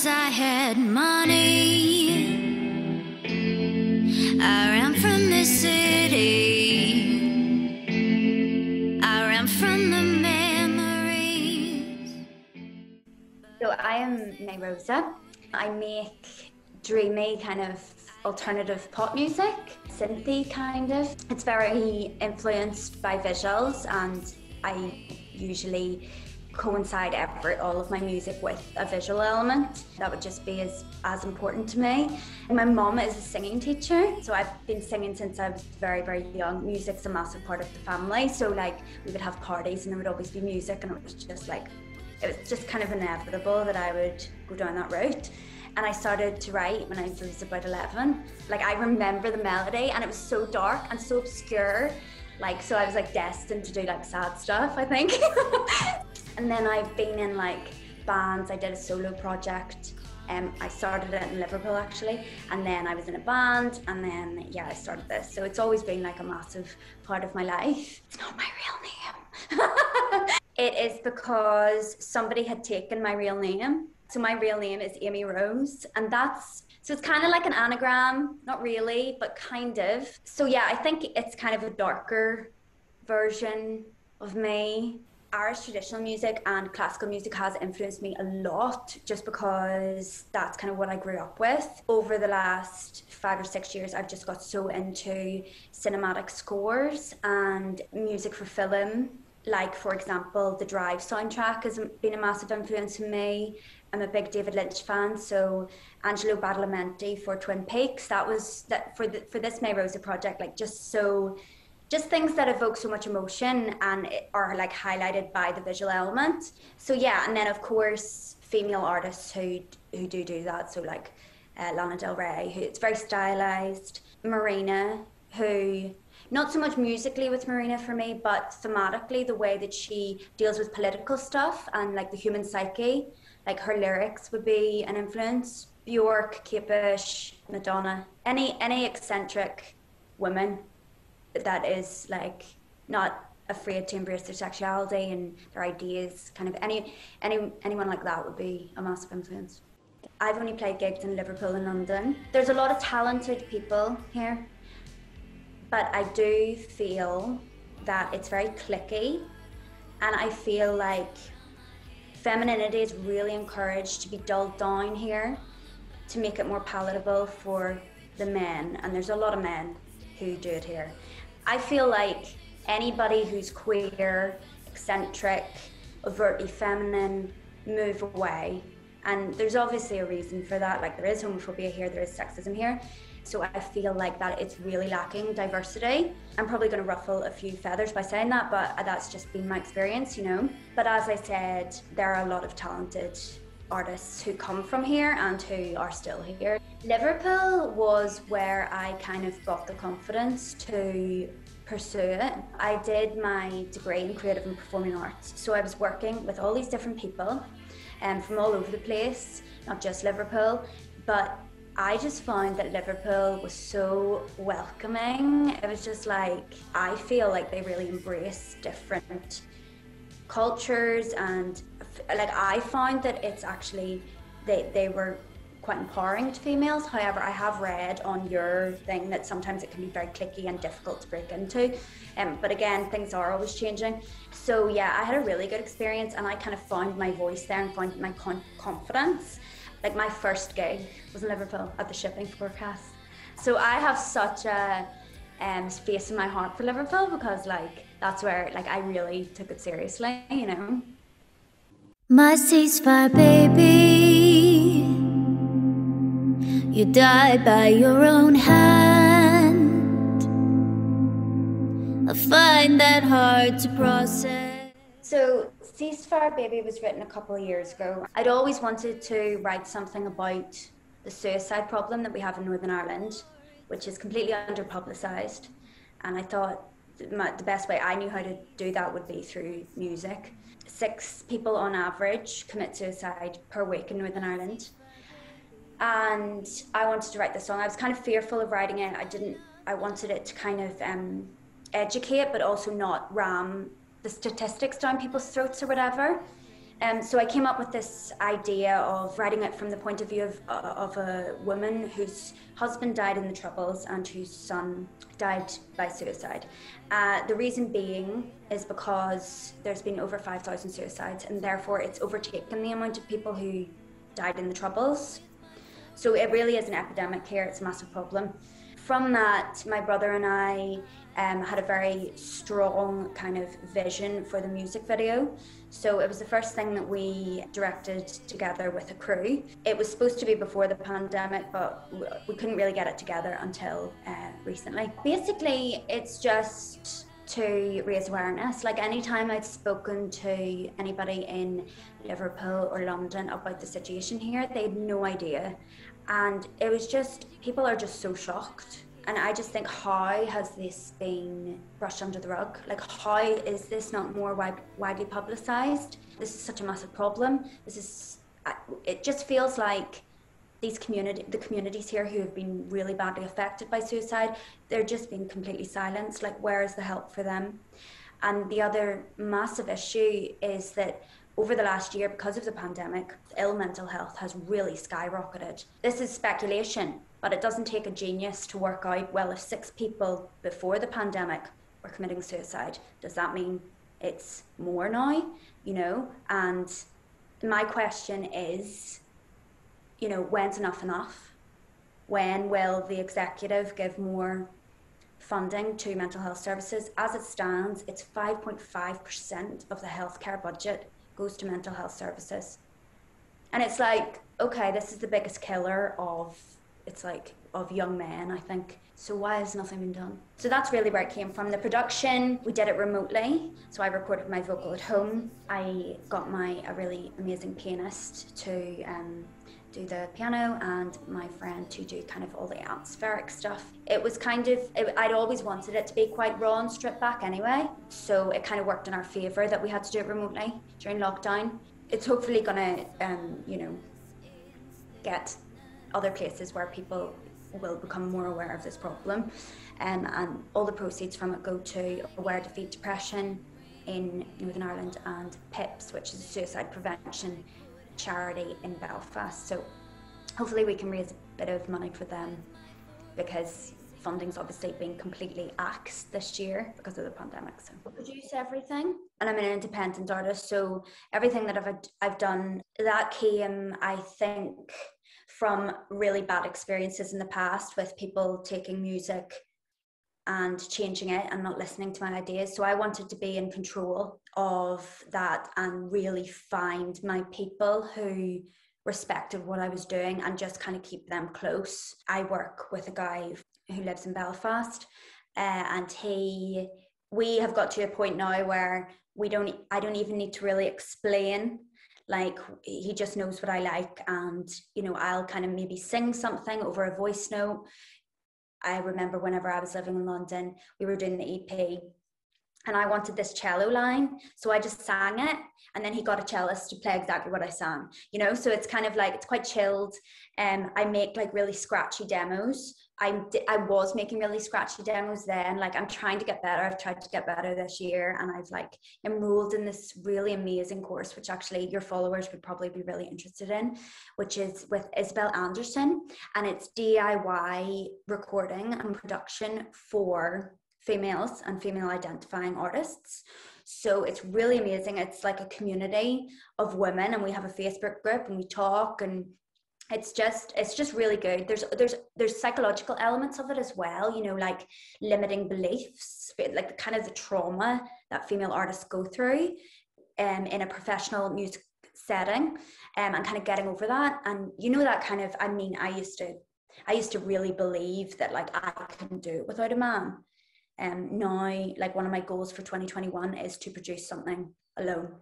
'cause I had money. I ran from the city. I ran from the memories. So I am May Rosa. I make dreamy kind of alternative pop music, synthy kind of. It's very influenced by visuals, and I usually coincide all of my music with a visual element. That would just be as important to me. My mum is a singing teacher, so I've been singing since I was very, very young. Music's a massive part of the family, so like we would have parties and there would always be music, and it was just kind of inevitable that I would go down that route. And I started to write when I was about 11. Like, I remember the melody, and it was so dark and so obscure. Like, so I was like destined to do like sad stuff, I think. And then I've been in like bands. I did a solo project. I started it in Liverpool actually, and then I was in a band, and then yeah, I started this. So it's always been like a massive part of my life. It's not my real name. It is because somebody had taken my real name. So my real name is May Rosa, and so it's kind of like an anagram, not really, but kind of. So yeah, I think it's kind of a darker version of me. Irish traditional music and classical music has influenced me a lot, just because that's kind of what I grew up with. Over the last 5 or 6 years, I've just got so into cinematic scores and music for film. Like, for example, the Drive soundtrack has been a massive influence on me. I'm a big David Lynch fan, so Angelo Badalamenti for Twin Peaks, for this May Rosa project, like just things that evoke so much emotion and are like highlighted by the visual element. So yeah, and then of course female artists who do that. So like Lana Del Rey, who it's very stylized. Marina, who not so much musically with Marina for me, but thematically the way that she deals with political stuff and like the human psyche. Like her lyrics would be an influence. Bjork, Kate Bush, Madonna, any eccentric woman that is like not afraid to embrace their sexuality and their ideas. Kind of anyone like that would be a massive influence. I've only played gigs in Liverpool and London. There's a lot of talented people here, but I do feel that it's very cliquey, and I feel like femininity is really encouraged to be dulled down here to make it more palatable for the men, and there's a lot of men who do it here. I feel like anybody who's queer, eccentric, overtly feminine, move away. And there's obviously a reason for that. Like, there is homophobia here, there is sexism here. So I feel like that it's really lacking diversity. I'm probably going to ruffle a few feathers by saying that, but that's just been my experience, you know. But as I said, there are a lot of talented artists who come from here and who are still here. Liverpool was where I kind of got the confidence to pursue it. I did my degree in creative and performing arts, so I was working with all these different people from all over the place, not just Liverpool, but I just found that Liverpool was so welcoming. It was just like, I feel like they really embrace different cultures, and like I found that it's actually, they were quite empowering to females. However, I have read on your thing that sometimes it can be very cliquey and difficult to break into. But again, things are always changing. So yeah, I had a really good experience, and I kind of found my voice there and found my confidence. Like, my first gig was in Liverpool at the shipping forecast. So I have such a space in my heart for Liverpool, because like that's where like I really took it seriously, you know. My ceasefire baby, you died by your own hand. I find that hard to process. So Ceasefire Baby was written a couple of years ago. I'd always wanted to write something about the suicide problem that we have in Northern Ireland, which is completely under-publicised. And I thought the best way I knew how to do that would be through music. 6 people on average commit suicide per week in Northern Ireland. And I wanted to write this song. I was kind of fearful of writing it. I wanted it to kind of educate, but also not ram the statistics down people's throats or whatever. So I came up with this idea of writing it from the point of view of a woman whose husband died in the Troubles and whose son died by suicide. The reason being is because there's been over 5,000 suicides, and therefore it's overtaken the amount of people who died in the Troubles. So it really is an epidemic here. It's a massive problem. From that, my brother and I had a very strong kind of vision for the music video. So it was the first thing that we directed together with a crew. It was supposed to be before the pandemic, but we couldn't really get it together until recently. Basically, it's just to raise awareness. Like, anytime I'd spoken to anybody in Liverpool or London about the situation here, they had no idea. And it was just, people are just so shocked. And I just think, how has this been brushed under the rug? Like, how is this not more widely publicised? This is such a massive problem. It just feels like the communities here who have been really badly affected by suicide, they're just being completely silenced. Like, where is the help for them? And the other massive issue is that over the last year, because of the pandemic, ill mental health has really skyrocketed. This is speculation, but it doesn't take a genius to work out, well, if 6 people before the pandemic were committing suicide, does that mean it's more now? You know, and my question is, you know, when's enough enough? When will the executive give more funding to mental health services? As it stands, it's 5.5% of the healthcare budget goes to mental health services. And it's like, okay, this is the biggest killer of young men, I think. So why has nothing been done? So that's really where it came from. The production, we did it remotely. So I recorded my vocal at home. I got a really amazing pianist to do the piano, and my friend to do kind of all the atmospheric stuff. It was I'd always wanted it to be quite raw and stripped back anyway. So it kind of worked in our favour that we had to do it remotely during lockdown. It's hopefully gonna, get other places where people will become more aware of this problem. And all the proceeds from it go to Aware Defeat Depression in Northern Ireland and PIPS, which is a suicide prevention charity in Belfast. So hopefully we can raise a bit of money for them, because funding's obviously been completely axed this year because of the pandemic. So I produce everything, and I'm an independent artist, so everything that I've done, that came, I think, from really bad experiences in the past with people taking music and changing it and not listening to my ideas. So I wanted to be in control of that and really find my people who respected what I was doing and just kind of keep them close. I work with a guy who lives in Belfast, and we have got to a point now where I don't even need to really explain. Like, he just knows what I like, and I'll kind of maybe sing something over a voice note. I remember whenever I was living in London, we were doing the EP, and I wanted this cello line, so I just sang it, and then he got a cellist to play exactly what I sang, so it's kind of like, it's quite chilled. I make like really scratchy demos. I was making really scratchy demos then. Like, I'm trying to get better. I've tried to get better this year, and I've like enrolled in this really amazing course, which actually your followers would probably be really interested in, which is with Isabel Anderson, and it's DIY recording and production for females and female identifying artists. So it's really amazing. It's like a community of women, and we have a Facebook group, and we talk, and it's just really good. There's psychological elements of it as well, like limiting beliefs, like kind of the trauma that female artists go through in a professional music setting, and kind of getting over that. And that kind of, I used to really believe that like I couldn't do it without a man. Now, like, one of my goals for 2021 is to produce something alone.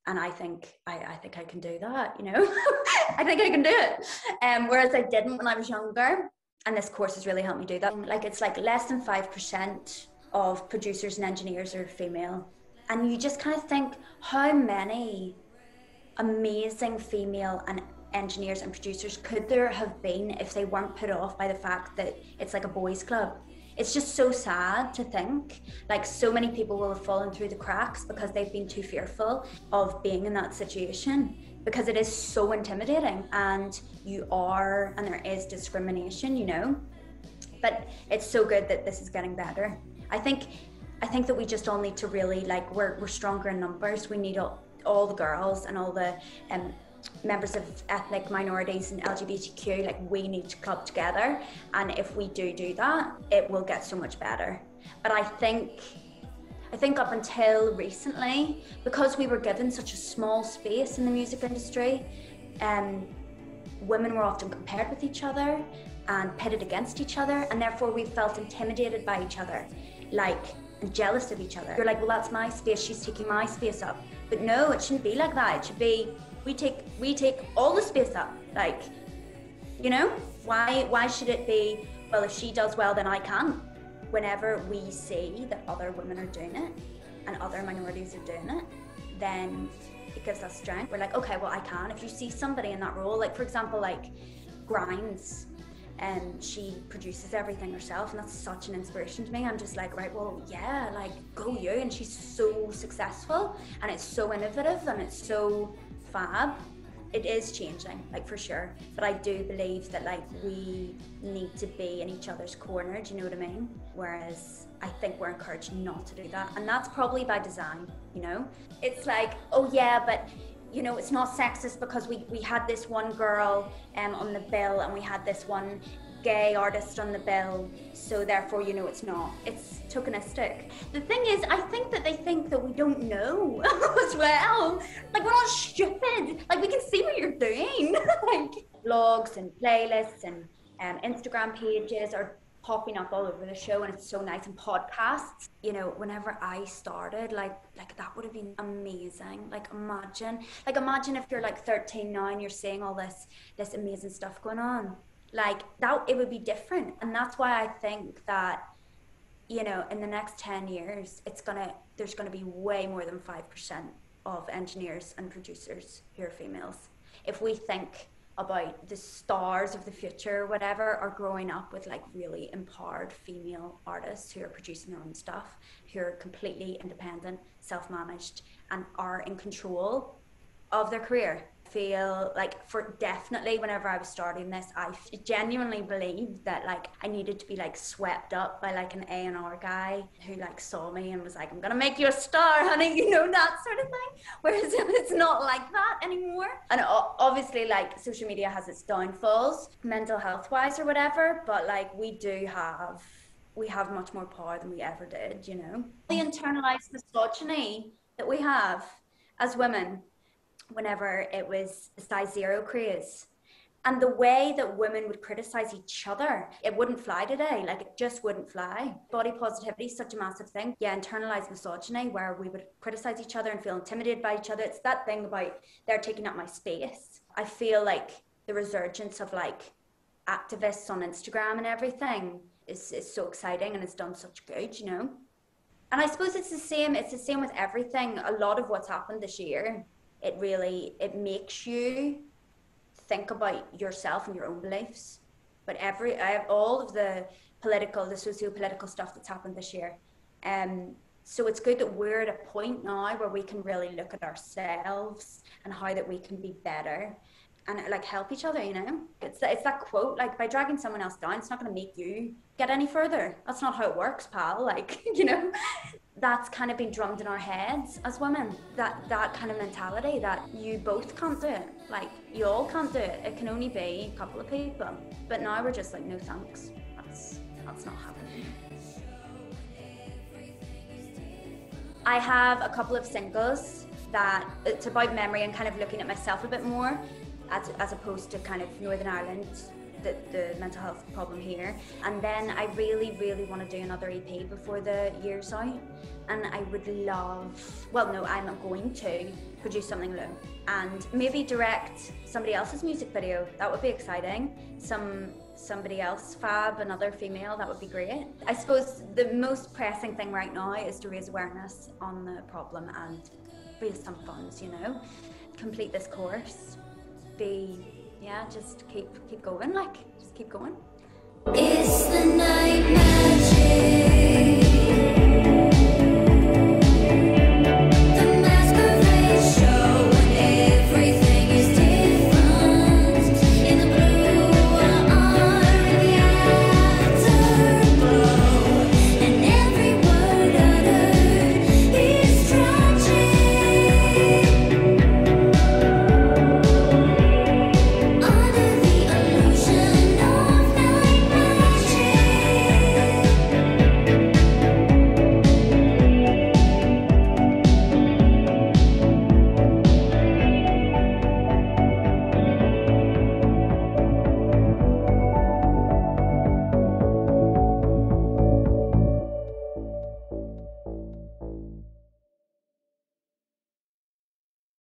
And I think I can do that, I think I can do it. Whereas I didn't when I was younger. And this course has really helped me do that. Like, it's like less than 5% of producers and engineers are female. And you just kind of think, how many amazing female and engineers and producers could there have been if they weren't put off by the fact that it's like a boys' club? it's just so sad to think like so many people will have fallen through the cracks because they've been too fearful of being in that situation, because it is so intimidating, and there is discrimination, you know. But it's so good that this is getting better. I think that we just all need to really, like, we're stronger in numbers. We need all the girls and all the members of ethnic minorities and LGBTQ, like, we need to club together, and if we do that, it will get so much better. But I think up until recently, because we were given such a small space in the music industry, women were often compared with each other and pitted against each other, and therefore we felt intimidated by each other, like, and jealous of each other. You're like, well, that's my space, she's taking my space up. But no, it shouldn't be like that. It should be, we take all the space up. Like, you know, why should it be, well, if she does well, then I can't? Whenever we see that other women are doing it and other minorities are doing it, then it gives us strength. We're like, okay, well, I can. If you see somebody in that role, like, for example, like Grinds, and she produces everything herself, and that's such an inspiration to me. I'm just like, right, well, yeah, like, go you. And she's so successful, and it's so innovative, and it's so fab. It is changing, like, for sure. But I do believe that, like, we need to be in each other's corner, do you know what I mean? Whereas I think we're encouraged not to do that, and that's probably by design, you know? It's like, oh yeah, but you know, it's not sexist because we had this one girl on the bill, and we had this one gay artist on the bill, so therefore, you know, it's not. It's tokenistic. The thing is, I think that they think that we don't know as well. Like, we're not stupid. Like, we can see what you're doing. Like, blogs and playlists and Instagram pages are popping up all over the show, and it's so nice. And podcasts, you know, whenever I started, like that would have been amazing. Like, imagine if you're like 13 now and you're seeing all this amazing stuff going on. Like, that, it would be different. And that's why I think that, you know, in the next 10 years, there's gonna be way more than 5% of engineers and producers who are females. If we think about the stars of the future or whatever are growing up with, like, really empowered female artists who are producing their own stuff, who are completely independent, self-managed, and are in control of their career. Feel like, for definitely whenever I was starting this, I genuinely believed that, like, I needed to be, like, swept up by, like, an A&R guy who, like, saw me and was like, I'm gonna make you a star, honey, you know, that sort of thing. Whereas it's not like that anymore. And obviously, like, social media has its downfalls, mental health wise or whatever, but, like, we have much more power than we ever did, you know. The internalized misogyny that we have as women, whenever it was the size zero craze, and the way that women would criticize each other, it wouldn't fly today. Like, it just wouldn't fly. Body positivity is such a massive thing. Yeah, internalized misogyny, where we would criticize each other and feel intimidated by each other. It's that thing about they're taking up my space. I feel like the resurgence of, like, activists on Instagram and everything is so exciting, and it's done such good, you know. And I suppose it's the same with everything. A lot of what's happened this year, it makes you think about yourself and your own beliefs. But all of the socio-political stuff that's happened this year. So it's good that we're at a point now where we can really look at ourselves and how that we can be better and, like, help each other, you know? It's that quote, like, by dragging someone else down, it's not going to make you get any further. That's not how it works, pal. Like, you know, that's kind of been drummed in our heads as women. That kind of mentality that you both can't do it. Like, you all can't do it. It can only be a couple of people. But now we're just like, no thanks. That's not happening. I have a couple of singles that it's about memory and kind of looking at myself a bit more, as opposed to kind of Northern Ireland, the mental health problem here. And then I really, really want to do another EP before the year's out. And I would love, well, no, I'm going to produce something new and maybe direct somebody else's music video. That would be exciting. Somebody else, fab, another female, that would be great. I suppose the most pressing thing right now is to raise awareness on the problem and raise some funds, you know, complete this course. Just keep going, like, just keep going. It's the night.